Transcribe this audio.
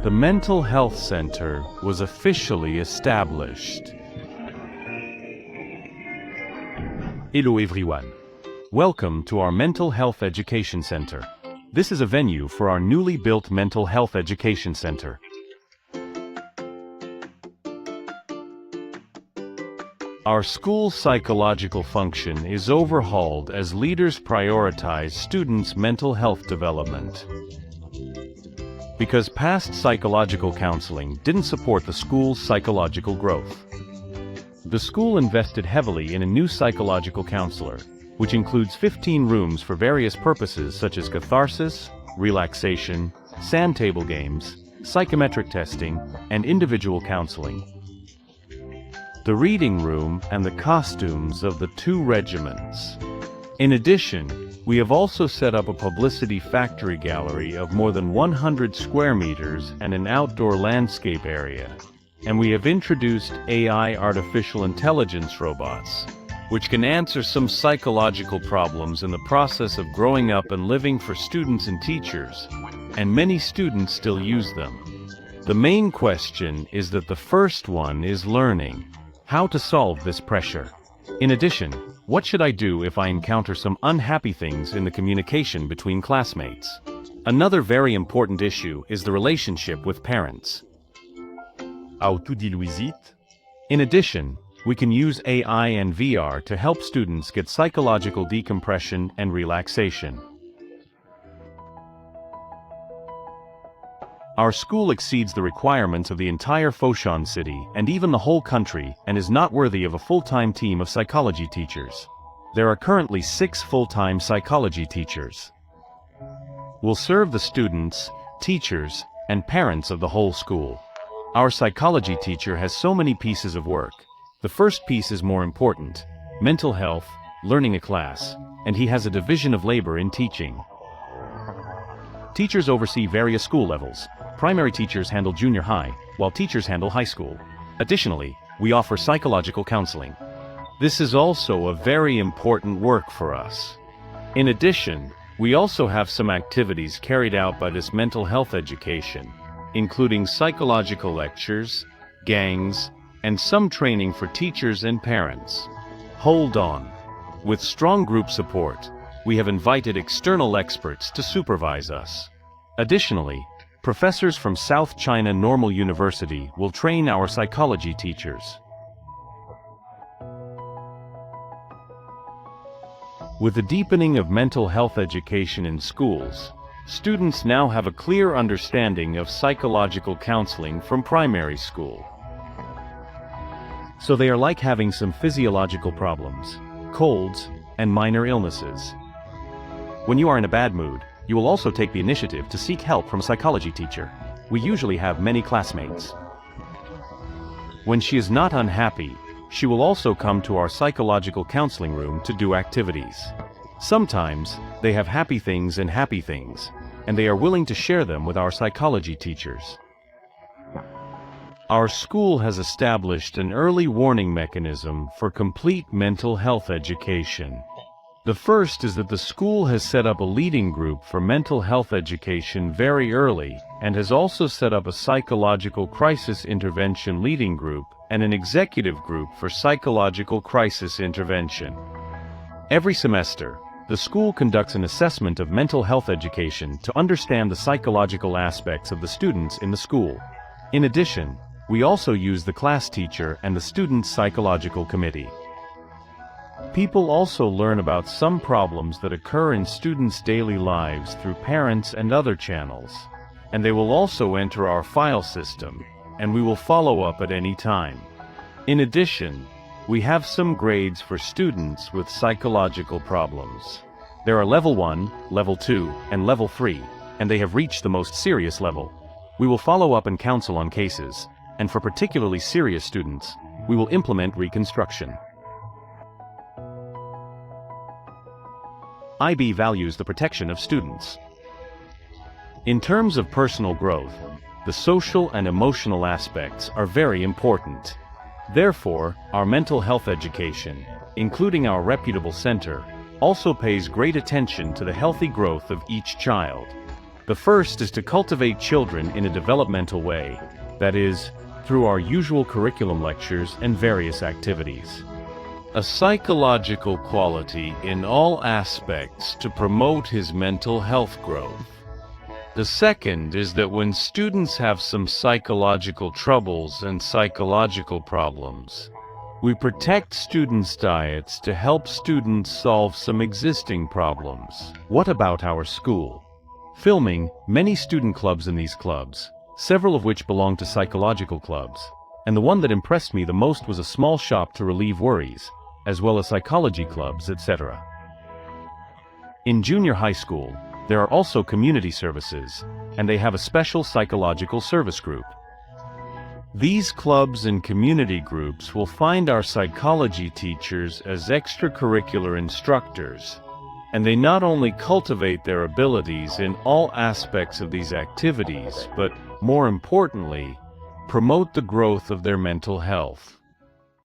the Mental Health Center was officially established. Hello everyone. Welcome to our Mental Health Education Center. This is a venue for our newly built Mental Health Education Center. Our school's psychological function is overhauled as leaders prioritize students' mental health development. Because past psychological counseling didn't support the school's psychological growth. The school invested heavily in a new psychological counselor, which includes 15 rooms for various purposes such as catharsis, relaxation, sand table games, psychometric testing, and individual counseling. The reading room and the costumes of the two regiments. In addition, we have also set up a publicity factory gallery of more than 100 square meters and an outdoor landscape area. And we have introduced AI artificial intelligence robots, which can answer some psychological problems in the process of growing up and living for students and teachers, and many students still use them. The main question is that the first one is learning how to solve this pressure. In addition, what should I do if I encounter some unhappy things in the communication between classmates? Another very important issue is the relationship with parents. How to deal with it? In addition, we can use AI and VR to help students get psychological decompression and relaxation. Our school exceeds the requirements of the entire Foshan City and even the whole country and is not worthy of a full-time team of psychology teachers. There are currently 6 full-time psychology teachers. We'll serve the students, teachers, and parents of the whole school. Our psychology teacher has so many pieces of work. The first piece is more important: mental health, learning a class, and he has a division of labor in teaching. Teachers oversee various school levels. Primary teachers handle junior high, while teachers handle high school. Additionally, we offer psychological counseling. This is also a very important work for us. In addition, we also have some activities carried out by this mental health education, including psychological lectures, gangs, and some training for teachers and parents. Hold on. With strong group support, we have invited external experts to supervise us. Additionally, professors from South China Normal University will train our psychology teachers. With the deepening of mental health education in schools, students now have a clear understanding of psychological counseling from primary school. So they are like having some physiological problems, colds, and minor illnesses. When you are in a bad mood, you will also take the initiative to seek help from a psychology teacher. We usually have many classmates. When she is not unhappy, she will also come to our psychological counseling room to do activities. Sometimes, they have happy things, and they are willing to share them with our psychology teachers. Our school has established an early warning mechanism for complete mental health education. The first is that the school has set up a leading group for mental health education very early and has also set up a psychological crisis intervention leading group and an executive group for psychological crisis intervention. Every semester, the school conducts an assessment of mental health education to understand the psychological aspects of the students in the school. In addition, we also use the class teacher and the student psychological committee. People also learn about some problems that occur in students' daily lives through parents and other channels, and they will also enter our file system, and we will follow up at any time. In addition, we have some grades for students with psychological problems. There are level 1, level 2, and level 3, and they have reached the most serious level. We will follow up and counsel on cases, and for particularly serious students, we will implement reconstruction. IB values the protection of students. In terms of personal growth, the social and emotional aspects are very important. Therefore, our mental health education, including our reputable center, also pays great attention to the healthy growth of each child. The first is to cultivate children in a developmental way, that is, through our usual curriculum lectures and various activities. A psychological quality in all aspects to promote his mental health growth. The second is that when students have some psychological troubles and psychological problems, we protect students' diets to help students solve some existing problems. What about our school? Filming, many student clubs in these clubs, several of which belong to psychological clubs, and the one that impressed me the most was a small shop to relieve worries, as well as psychology clubs, etc. In junior high school, there are also community services, and they have a special psychological service group. These clubs and community groups will find our psychology teachers as extracurricular instructors, and they not only cultivate their abilities in all aspects of these activities, but, more importantly, promote the growth of their mental health.